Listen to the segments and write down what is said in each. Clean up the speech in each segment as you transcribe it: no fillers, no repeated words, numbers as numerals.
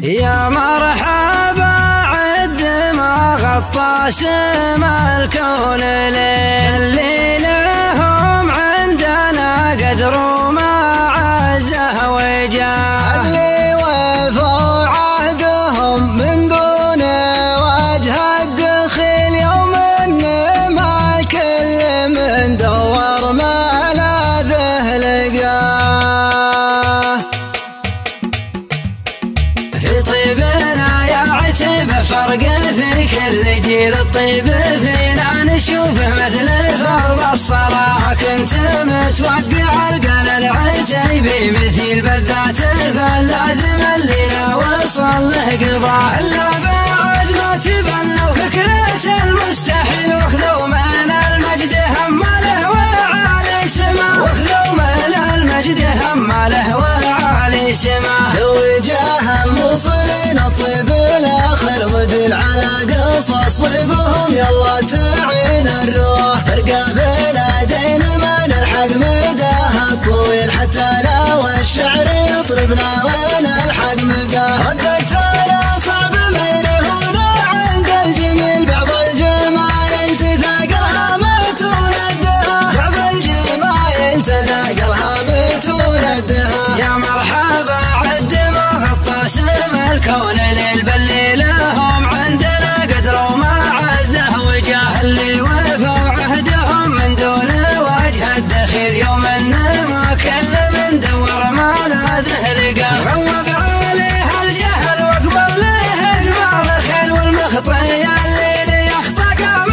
يا مرحبا عد ما غطى سما الكون اللي لهم عندنا قدر وما عزه وجاه، اللي وفوا عهدهم من دون وجه الدخيل يوم ما الكل من دور ما لاذه لقاه. في طيبنا يا عتب فرق في كل جيل، الطيب فينا نشوفه مثل فرض الصلاة. كنت متوقع القى العتيبي مثيل بالذات فاللازم اللي لا وصل له قضاء، الا بعد ما تبنوا فكرة المستحيل وخذوا من المجد هم له وعلي سما، وخذوا من المجد هم له وعلي سما. وجاه الموصلين الطيب الاخر مدل على قصص صيبهم يلا تعين الروح، ارقى بلادين ما نلحق مداها الطويل حتى لو الشعر يطربنا ونلحق مداه. رد الثانى صعب غيره هنا عند الجميل، بعض الجمايل تذاكرها متولدها، بعض الجمايل تذاكرها متولدها. يا مرحبا عد ما غطى سما الكون للبل لهم عندنا قدر وما عزه وجاه، اللي وفوا عهدهم من دون وجه الدخيل يوم ما كل من دور ما لاذه لقاه. روض عليه الجهل واقبل له اقبال الخيل، والمخطي اللي يخطى قام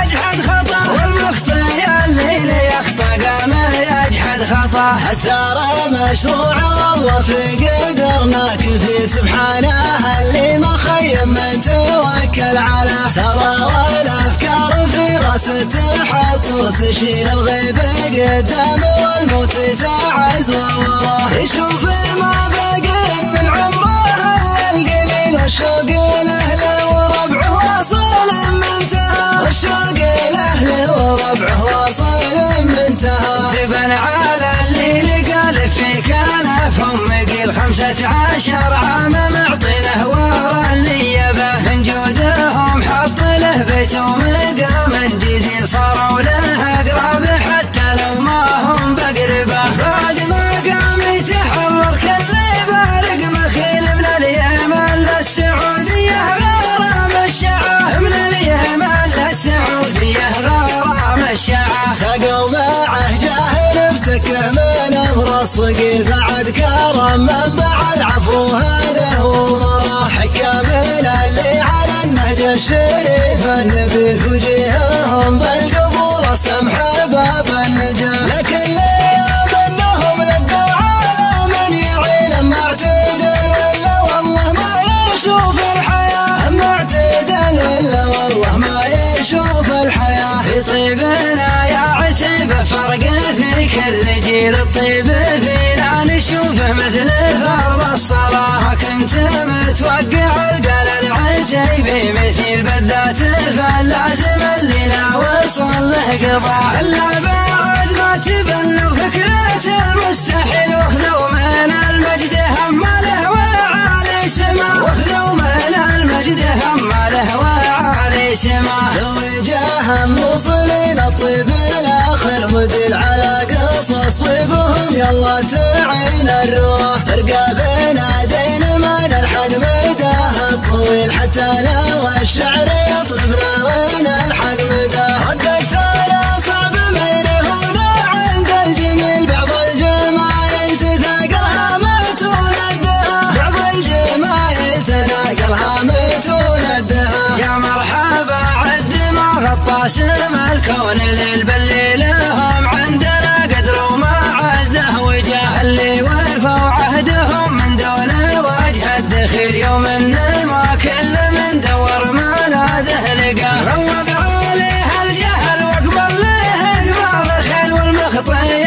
يجحد خطا، والمخطي اللي يخطى قام يجحد خطا. الثار مشروع والله في قدرنا كفيل سبحانه، اللي ما خيم من توكل على سرى والافكار في راسه تحط وتشيل الغيب قدام والموت تعز ووراه. يشوف ما باقي من عمره الا القليل، والشوق لاهله وربعه واصل منتهى، والشوق لاهله وربعه واصل منتهى. تبن على اللي قال في كنفهم قيل 15 عام معطينه ورا اللي يبه، من جودهم حط له بيت ومقام جزيل صاروا له اقرب حتى لو ما هم بقربه. بعد ما قام يتحرر كل بارق مخيل من اليمن للسعوديه غرام الشعه، من اليمن للسعوديه غرام الشعه. سقوا معه جاهل افتكه من امر الصقيل، بعد كرم من بعد عفوها له ومراه. حكامنا اللي على النهج الشريف النبيل وجيههم بالقبور السمح باب النجاه، لكن ليه منهم لقوا على من يعيل معتدل ولا والله ما يشوف الحياه، معتدل ولا والله ما يشوف الحياه. في طيبنا يا عتب فرق في كل جيل، الطيب فينا نشوفه مثل فرض الصلاة. كنت متوقع القى العتيبي مثيل بالذات فاللازم اللي لا وصل له قضاء، الا بعد ما تبنوا فكرة المستحيل وخذوا من المجد هم له وعلي سما، وخذوا من المجد هم له وعلي سما. وجاه الموصلين الطيب الاخر مدل على قصص صيبهم يلا تعين الروح، ارقى بنادين ما نلحق مداها الطويل حتى لو الشعر يطربنا ونلحق مداه. رد الثانى صعب غيره هنا عند الجميل، بعض الجمايل تذاكرها متولدها، بعض الجمايل تذاكرها متولدها. يا مرحبا عد ما غطى سما الكون للبل لهم عندنا قدر وما عزه وجاه، اللي وفوا عهدهم من دون وجه الدخيل يوم ما كل من دور ما لاذه لقاه. روض عليه الجهل واقبل له اقبال الخيل، والمخطي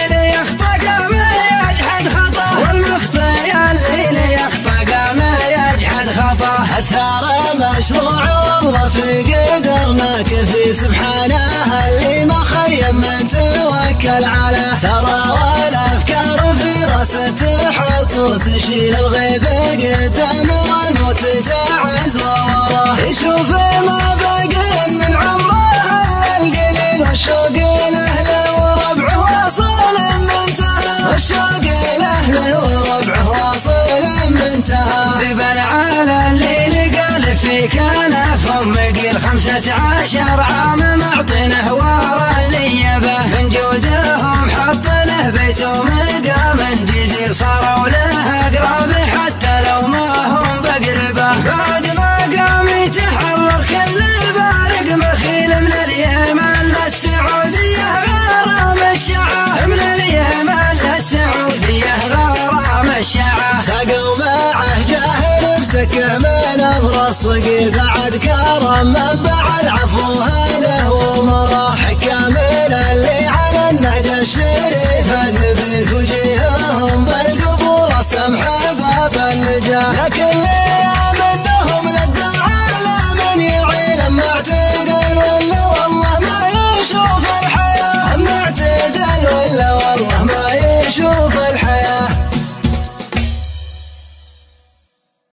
اللي يخطى قام يجحد خطا، والمخطي اللي يخطى قام يجحد خطا. الثار مشروع والله في قدرنا كفيل سبحانه، اللي ما خيم من توكل على سرى والافكار في الناس تحط وتشيل الغيب قدام والموت تعز ووراه. يشوف ما باقي من عمره الا القليل والشوق لاهله وربعه واصل منتهى. والشوق لاهله وربعه واصل منتهى. زبل على الليل قال في كنفهم قيل 15 عام معطينه ورا اللي يبه من جودهم. حط له بيت ومقام جزيل صاروا له اقرب حتى لو ما هم بقربه. بعد ما قام يتحرر كل بارق مخيل من اليمن للسعوديه غرام الشعه. من اليمن للسعوديه غرام الشعه. ساقوا معه جاهل افتك من امر الصقيل بعد كرم من بعد عفوها له ومراح كامل اللي على النهج الشريف اللي بك وجيههم بالقبور السمح باب النجاح. لكن